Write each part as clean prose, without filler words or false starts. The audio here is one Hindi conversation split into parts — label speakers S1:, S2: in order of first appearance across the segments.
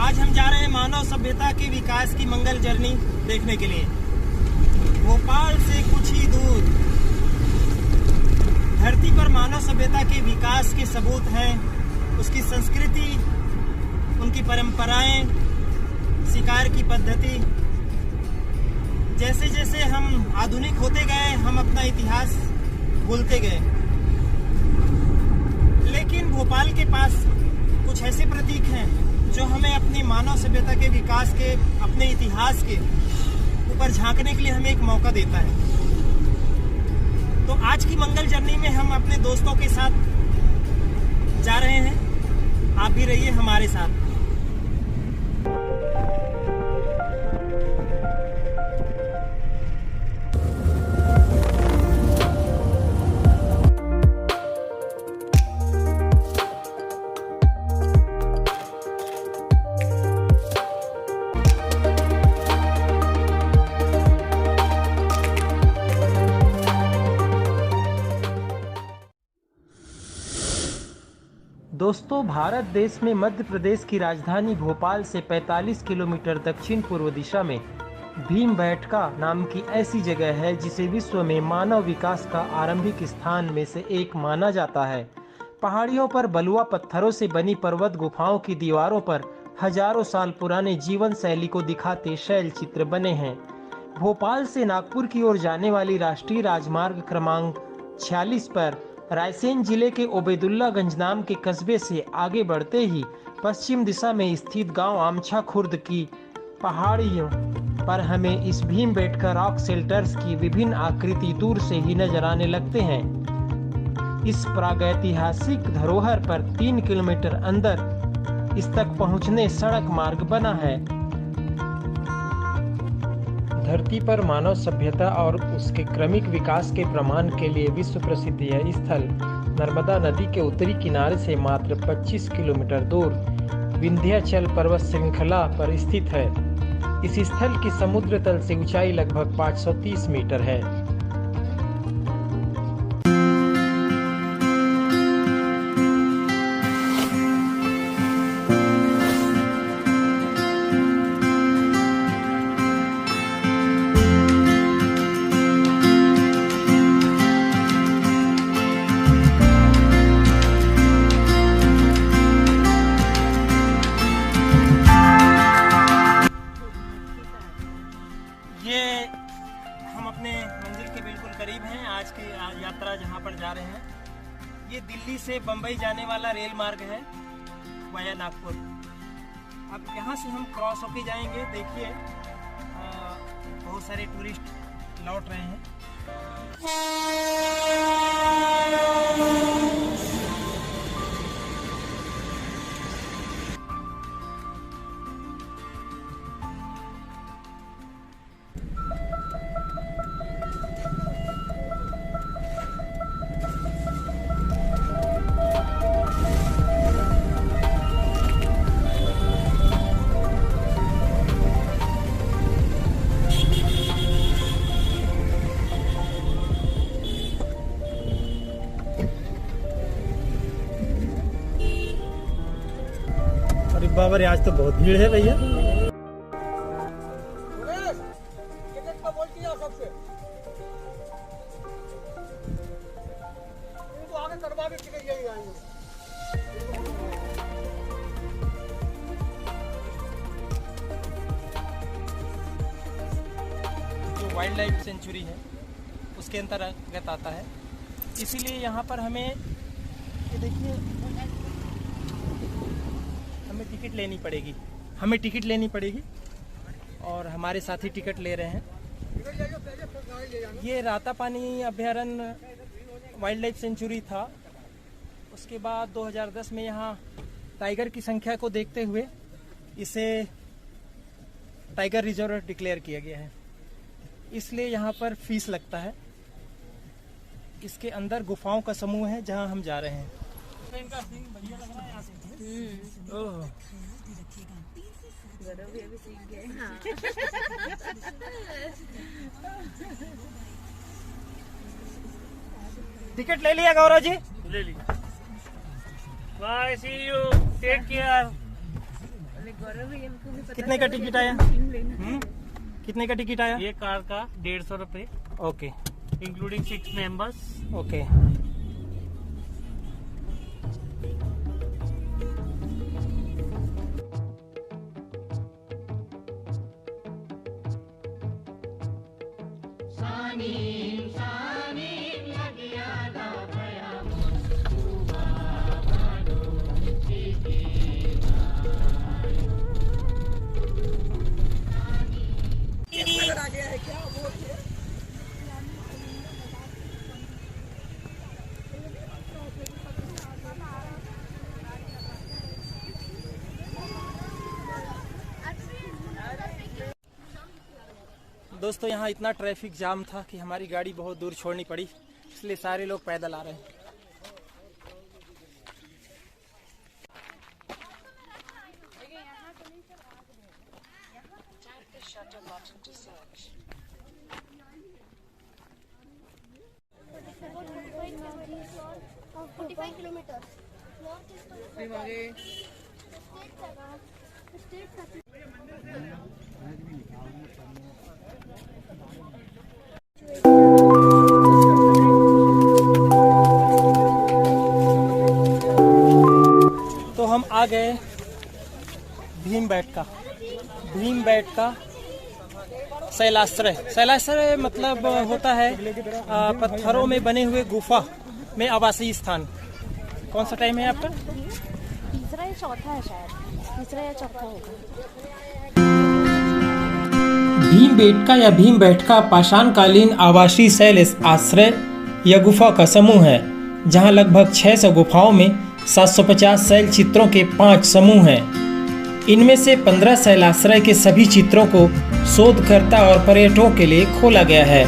S1: आज हम जा रहे हैं मानव सभ्यता के विकास की मंगल जर्नी देखने के लिए। भोपाल से कुछ ही दूर धरती पर मानव सभ्यता के विकास के सबूत हैं। उसकी संस्कृति, उनकी परंपराएं, शिकार की पद्धति। जैसे जैसे हम आधुनिक होते गए, हम अपना इतिहास भूलते गए। लेकिन भोपाल के पास कुछ ऐसे प्रतीक हैं जो हमें अपनी मानव सभ्यता के विकास के, अपने इतिहास के ऊपर झांकने के लिए हमें एक मौका देता है। तो आज की मंगल जर्नी में हम अपने दोस्तों के साथ जा रहे हैं। आप भी रहिए हमारे साथ। दोस्तों, भारत देश में मध्य प्रदेश की राजधानी भोपाल से 45 किलोमीटर दक्षिण पूर्व दिशा में भीमबेटका नाम की ऐसी जगह है जिसे विश्व में मानव विकास का आरंभिक स्थान में से एक माना जाता है। पहाड़ियों पर बलुआ पत्थरों से बनी पर्वत गुफाओं की दीवारों पर हजारों साल पुराने जीवन शैली को दिखाते शैल चित्र बने हैं। भोपाल से नागपुर की ओर जाने वाली राष्ट्रीय राजमार्ग क्रमांक 46 पर रायसेन जिले के ओबेदुल्लागंज नाम के कस्बे से आगे बढ़ते ही पश्चिम दिशा में स्थित गांव आमछा खुर्द की पहाड़ियों पर हमें इस भीमबेटका रॉक शेल्टर्स की विभिन्न आकृति दूर से ही नजर आने लगते हैं। इस प्रागैतिहासिक धरोहर पर 3 किलोमीटर अंदर इस तक पहुंचने सड़क मार्ग बना है। धरती पर मानव सभ्यता और उसके क्रमिक विकास के प्रमाण के लिए विश्व प्रसिद्ध यह स्थल नर्मदा नदी के उत्तरी किनारे से मात्र 25 किलोमीटर दूर विंध्याचल पर्वत श्रृंखला पर स्थित है। इस स्थल की समुद्र तल से ऊंचाई लगभग 530 मीटर है। मंजिल के बिल्कुल करीब हैं। आज की यात्रा जहां पर जा रहे हैं, ये दिल्ली से बंबई जाने वाला रेल मार्ग है वाया नागपुर। अब यहाँ से हम क्रॉस होके जाएंगे। देखिए बहुत सारे टूरिस्ट लौट रहे हैं। बाबा रे, आज तो बहुत भीड़ है भैया। जो वाइल्ड लाइफ सेंचुरी है उसके अंतर्गत आता है, इसीलिए यहाँ पर हमें ये देखिए हमें टिकट लेनी पड़ेगी और हमारे साथी टिकट ले रहे हैं। ये रातापानी अभयारण्य वाइल्ड लाइफ सेंचुरी था। उसके बाद 2010 में यहाँ टाइगर की संख्या को देखते हुए इसे टाइगर रिजर्व डिक्लेयर किया गया है, इसलिए यहाँ पर फीस लगता है। इसके अंदर गुफाओं का समूह है जहाँ हम जा रहे हैं। इनका सीन बढ़िया लग रहा है यहाँ से।
S2: भी अभी सीख गए। हाँ।
S1: टिकट ले लिया गौरव जी?
S3: ले ली। Bye, see you, take care.
S2: Gaurav भैया को भी पता
S3: कितने का
S2: चल
S3: टिकट
S2: गया
S3: आया?
S2: मशीन लेना।
S3: कितने का टिकट आया?
S4: ये कार का 150 रुपये
S3: ओके
S4: इंक्लूडिंग 6 मेंबर्स।
S3: ओके। दोस्तों यहाँ इतना ट्रैफिक जाम था कि हमारी गाड़ी बहुत दूर छोड़नी पड़ी, इसलिए सारे लोग पैदल आ रहे हैं। तो हम आ गए भीमबेटका शैलाश्रय। शैलाश्रय मतलब होता है पत्थरों में बने हुए गुफा में आवासीय स्थान। कौन सा टाइम है आपका?
S5: तीसरा या चौथा है शायद, तीसरा या चौथा होगा।
S1: भीमबेटका या भीमबेटका पाषाणकालीन आवासीय शैल आश्रय या गुफा का समूह है, जहां लगभग 600 गुफाओं में 750 शैल चित्रों के 5 समूह हैं। इनमें से 15 शैलाश्रय के सभी चित्रों को शोधकर्ता और पर्यटकों के लिए खोला गया है।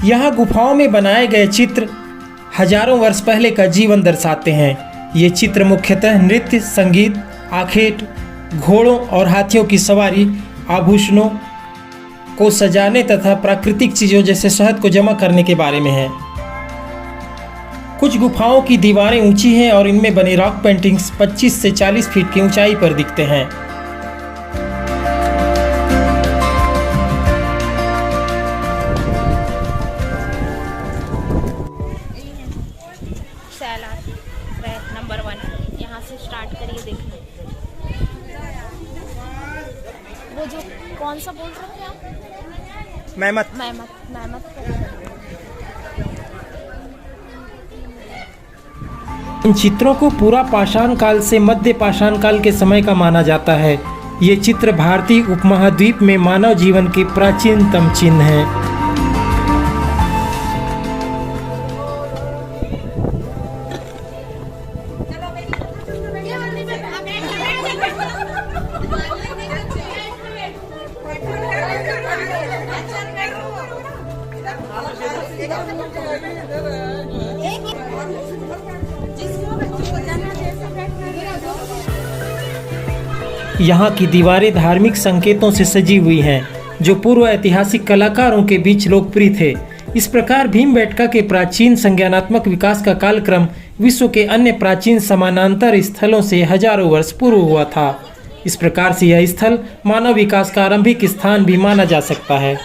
S1: यहाँ गुफाओं में बनाए गए चित्र हजारों वर्ष पहले का जीवन दर्शाते हैं। ये चित्र मुख्यतः नृत्य, संगीत, आखेट, घोड़ों और हाथियों की सवारी, आभूषणों को सजाने तथा प्राकृतिक चीजों जैसे शहद को जमा करने के बारे में है। कुछ गुफाओं की दीवारें ऊंची हैं और इनमें बनी रॉक पेंटिंग्स 25 से 40 फीट की ऊंचाई पर दिखते हैं।
S5: शैलाश्रय नंबर 1, यहाँ से स्टार्ट करिए देखना। वो जो कौन सा बोल रहे थे आप? मैमत।
S1: इन चित्रों को पूरा पाषाण काल से मध्य पाषाण काल के समय का माना जाता है। ये चित्र भारतीय उपमहाद्वीप में मानव जीवन के प्राचीनतम चिन्ह हैं। यहाँ की दीवारें धार्मिक संकेतों से सजी हुई हैं, जो पूर्व ऐतिहासिक कलाकारों के बीच लोकप्रिय थे। इस प्रकार भीमबेटका के प्राचीन संज्ञानात्मक विकास का कालक्रम विश्व के अन्य प्राचीन समानांतर स्थलों से हजारों वर्ष पूर्व हुआ था। इस प्रकार से यह स्थल मानव विकास का आरंभिक स्थान भी माना जा सकता है।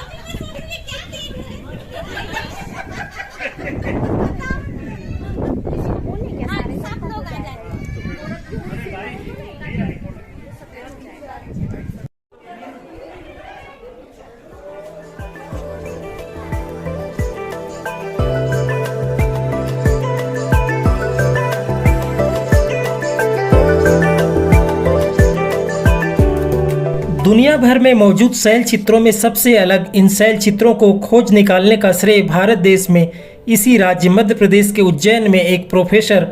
S1: दुनिया भर में मौजूद शैल चित्रों में सबसे अलग इन शैल चित्रों को खोज निकालने का श्रेय भारत देश में इसी राज्य मध्य प्रदेश के उज्जैन में एक प्रोफेसर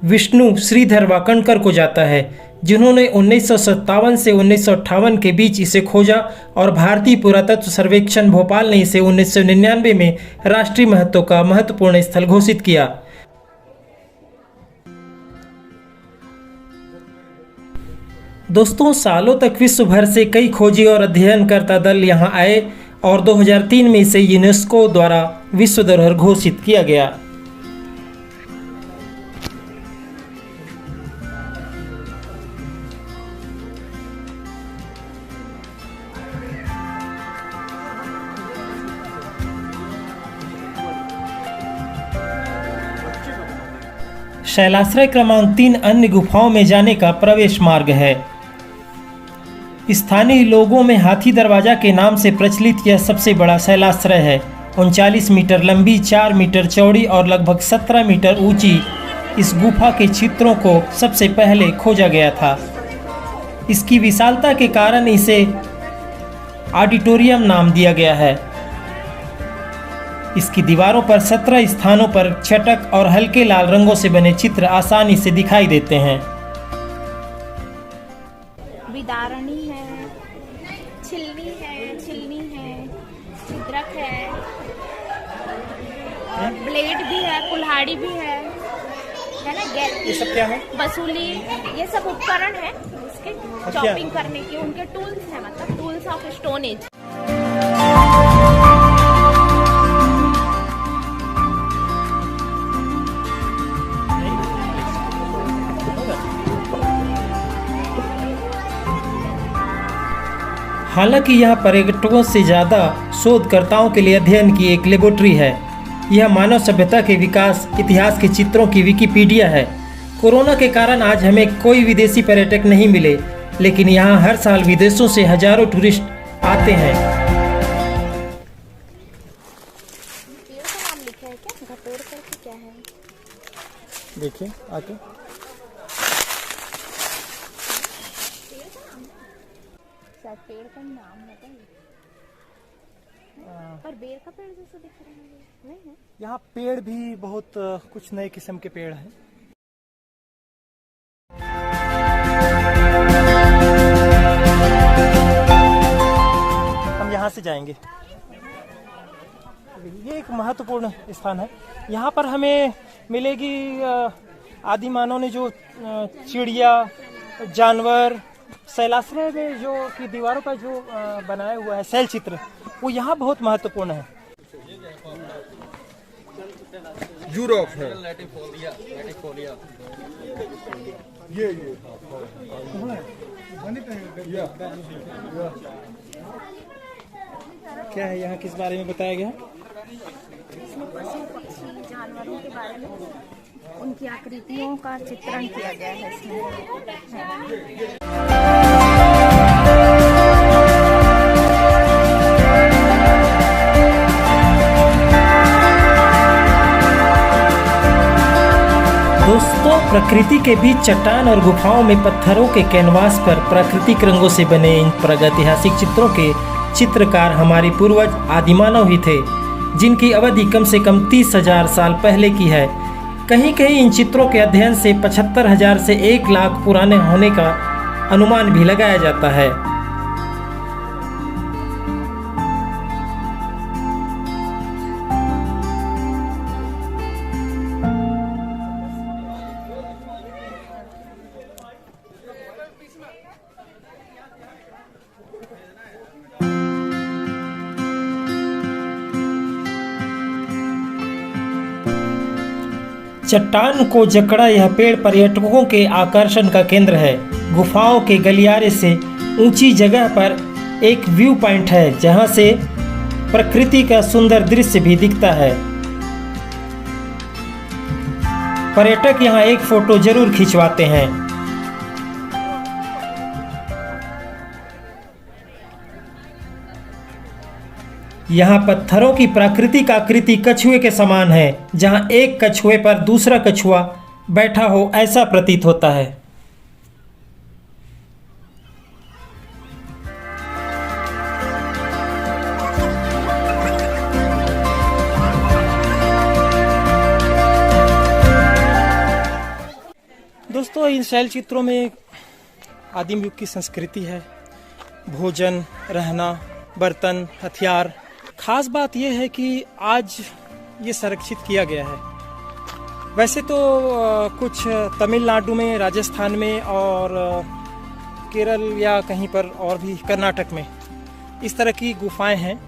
S1: विष्णु श्रीधर वाकणकर को जाता है, जिन्होंने 1957 से 1958 के बीच इसे खोजा और भारतीय पुरातत्व सर्वेक्षण भोपाल ने इसे 1999 में राष्ट्रीय महत्व का महत्वपूर्ण स्थल घोषित किया। दोस्तों, सालों तक विश्व भर से कई खोजी और अध्ययनकर्ता दल यहां आए और 2003 में इसे यूनेस्को द्वारा विश्व धरोहर घोषित किया गया। शैलाश्रय क्रमांक 3 अन्य गुफाओं में जाने का प्रवेश मार्ग है। स्थानीय लोगों में हाथी दरवाजा के नाम से प्रचलित यह सबसे बड़ा शैलाश्रय है। 39 मीटर लंबी, 4 मीटर चौड़ी और लगभग 17 मीटर ऊंची इस गुफा के चित्रों को सबसे पहले खोजा गया था। इसकी विशालता के कारण इसे ऑडिटोरियम नाम दिया गया है। इसकी दीवारों पर 17 स्थानों पर चटक और हल्के लाल रंगों से बने चित्र आसानी से दिखाई देते हैं।
S5: विदारणी है, छिलनी है, छिद्रक है, और ब्लेड भी है, कुल्हाड़ी भी है ना।
S3: ये सब क्या है?
S5: बसूली, ये सब उपकरण है उसके चॉपिंग करने के, उनके टूल्स हैं, मतलब टूल्स ऑफ स्टोन एज।
S1: हालांकि यह पर्यटकों से ज़्यादा शोधकर्ताओं के लिए अध्ययन की एक लेबोरेटरी है। यह मानव सभ्यता के विकास इतिहास के चित्रों की विकिपीडिया है। कोरोना के कारण आज हमें कोई विदेशी पर्यटक नहीं मिले, लेकिन यहाँ हर साल विदेशों से हजारों टूरिस्ट आते हैं।
S5: पेड़ का नाम लिखा है क्या? घटोर करके क्या है?
S3: देखिए आके।
S5: शायद पेड़ का नाम है क्या? पर बेर का पेड़ जैसा दिख रहा है, नहीं है?
S3: यहाँ पेड़ भी बहुत कुछ नए किस्म के पेड़ हैं। हम यहाँ से जाएंगे। ये एक महत्वपूर्ण स्थान है। यहाँ पर हमें मिलेगी आदि मानव ने जो चिड़िया, जानवर, शैलाश्रय में जो की दीवारों पर जो बनाया हुआ है शैल चित्र, वो यहाँ बहुत महत्वपूर्ण है।
S6: यूरोप है ये
S3: क्या है यहाँ, किस बारे में बताया गया?
S5: इसमें पशु पक्षी जानवरों के बारे में उनकी आकृतियों का चित्रण किया गया है इसमें।
S1: दोस्तों, प्रकृति के बीच चट्टान और गुफाओं में पत्थरों के कैनवास पर प्राकृतिक रंगों से बने इन प्रागैतिहासिक चित्रों के चित्रकार हमारे पूर्वज आदिमानव ही थे, जिनकी अवधि कम से कम 30,000 साल पहले की है। कहीं कहीं इन चित्रों के अध्ययन से 75,000 से 1 लाख पुराने होने का अनुमान भी लगाया जाता है। चट्टान को जकड़ा यह पेड़ पर्यटकों के आकर्षण का केंद्र है। गुफाओं के गलियारे से ऊंची जगह पर एक व्यू पॉइंट है, जहां से प्रकृति का सुंदर दृश्य भी दिखता है। पर्यटक यहां एक फोटो जरूर खिंचवाते हैं। यहाँ पत्थरों की प्राकृतिक आकृति कछुए के समान है, जहाँ एक कछुए पर दूसरा कछुआ बैठा हो ऐसा प्रतीत होता है।
S3: दोस्तों, इन शैल चित्रों में आदिम युग की संस्कृति है। भोजन, रहना, बर्तन, हथियार। खास बात यह है कि आज ये संरक्षित किया गया है। वैसे तो कुछ तमिलनाडु में, राजस्थान में और केरल या कहीं पर और भी कर्नाटक में इस तरह की गुफाएं हैं,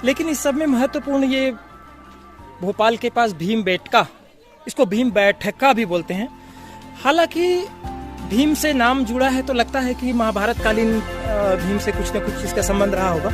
S3: लेकिन इस सब में महत्वपूर्ण ये भोपाल के पास भीमबेटका, इसको भीमबेटका भी बोलते हैं। हालांकि भीम से नाम जुड़ा है तो लगता है कि महाभारत कालीन भीम से कुछ न कुछ इसका संबंध रहा होगा।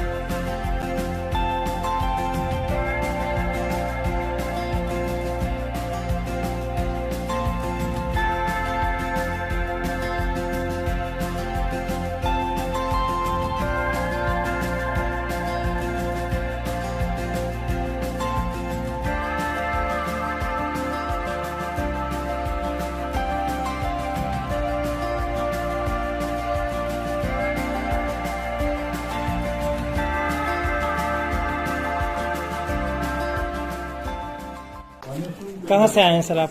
S3: कहाँ से आए हैं सर आप?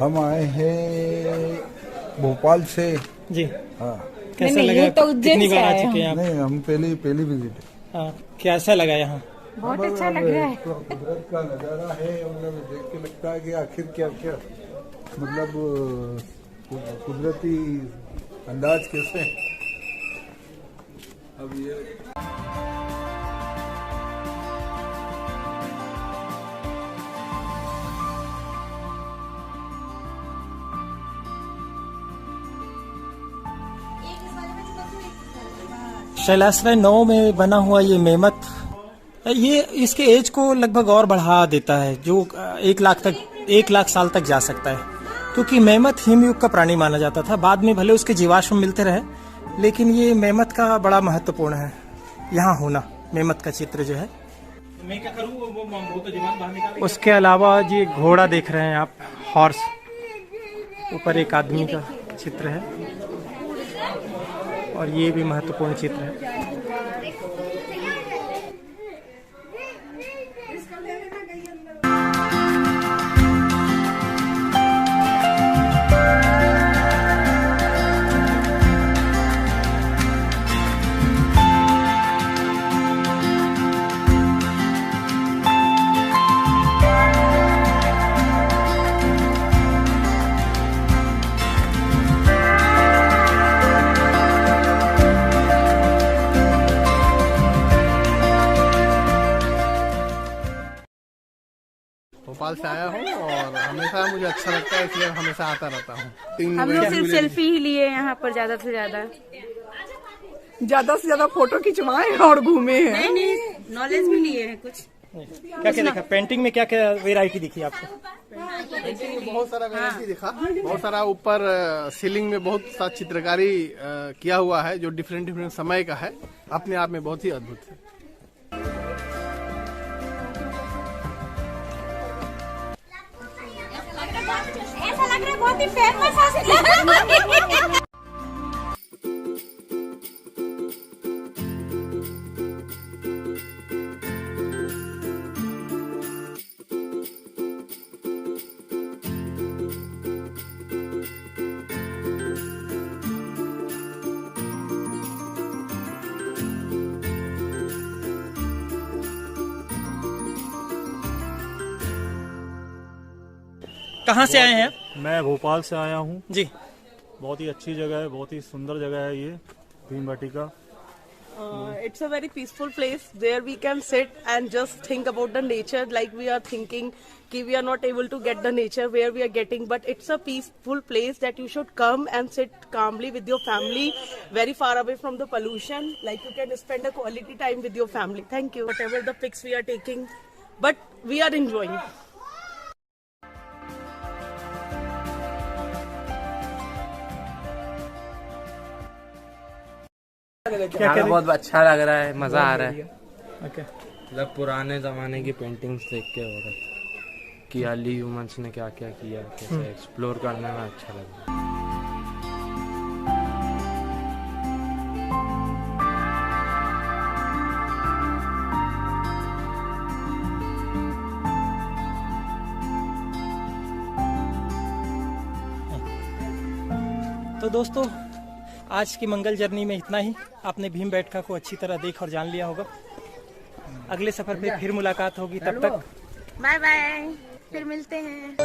S6: हम आए हैं भोपाल से।
S3: जी,
S6: हाँ
S3: कैसा
S5: नहीं,
S3: लगा?
S5: ये तो उज्जैन
S3: कितनी
S5: से
S3: बार आ
S5: आए
S3: चुके हैं आप?
S6: नहीं, हम पहली विजिट है।
S3: हाँ, कैसा लगा यहाँ?
S5: बहुत अच्छा लग रहा है।
S6: कुदरत का नजारा है, मतलब देख के लगता है कि आखिर क्या क्या मतलब कुदरती अंदाज कैसे है। अब ये
S3: शैलाश्रय 9 में बना हुआ ये मेमत, ये इसके एज को लगभग और बढ़ा देता है, जो 1 लाख साल तक जा सकता है, क्योंकि मेमत हिमयुग का प्राणी माना जाता था। बाद में भले उसके जीवाश्म मिलते रहे, लेकिन ये मेमत का बड़ा महत्वपूर्ण है यहाँ होना। मेमत का चित्र जो है, मैं क्या करूँ, वो तो जीवन बाहर निकाल। उसके अलावा ये घोड़ा देख रहे हैं आप, हॉर्स, ऊपर एक आदमी का चित्र है, और ये भी महत्वपूर्ण चित्र है।
S7: भोपाल से आया हूँ और हमेशा मुझे अच्छा लगता है, इसलिए हमेशा आता रहता हूँ।
S5: हम लोग सिर्फ सेल्फी ही लिए यहाँ पर ज्यादा से ज्यादा
S2: फोटो खिंचवाए और घूमे हैं।
S5: नॉलेज भी लिए हैं कुछ।
S3: क्या क्या देखा पेंटिंग में, क्या क्या वेराइटी दिखी आपको?
S7: बहुत सारा वैरायटी दिखा, बहुत सारा ऊपर सीलिंग में बहुत सा चित्रकारी किया हुआ है, जो डिफरेंट समय का है, अपने आप में बहुत ही अद्भुत है।
S5: ऐसा लग रहा है बहुत ही फेमस।
S3: कहाँ से आए हैं आप?
S8: मैं भोपाल से आया हूँ
S3: जी।
S8: बहुत ही अच्छी जगह है, बहुत ही सुंदर जगह है ये Bhimbetka.
S2: It's a very peaceful place. There we can sit and just think about the nature, like we are thinking कि we are not able to get the nature where we are getting, but it's a peaceful place that you should come and sit calmly with your family, very far away from the pollution. Like you can spend a quality time with your family. Thank you. Whatever the pics we are taking, but we are enjoying.
S3: क्या
S9: बहुत अच्छा लग रहा है, मजा आ रहा है।
S3: ओके।
S9: मतलब पुराने जमाने की पेंटिंग्स देख के हो रहा है कि अर्ली ह्यूमंस ने क्या क्या किया, कैसे एक्सप्लोर करने में अच्छा लग रहा है।
S3: तो दोस्तों, आज की मंगल जर्नी में इतना ही। आपने भीमबेटका को अच्छी तरह देख और जान लिया होगा। अगले सफर पे फिर मुलाकात होगी, तब तक
S5: बाय बाय, फिर मिलते हैं।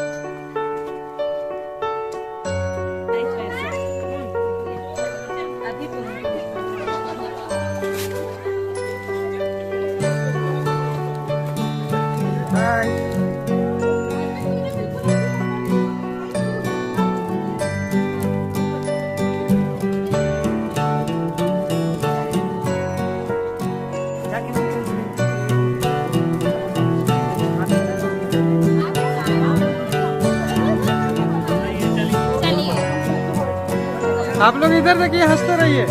S3: आप लोग इधर देखिए, हंसते रहिए।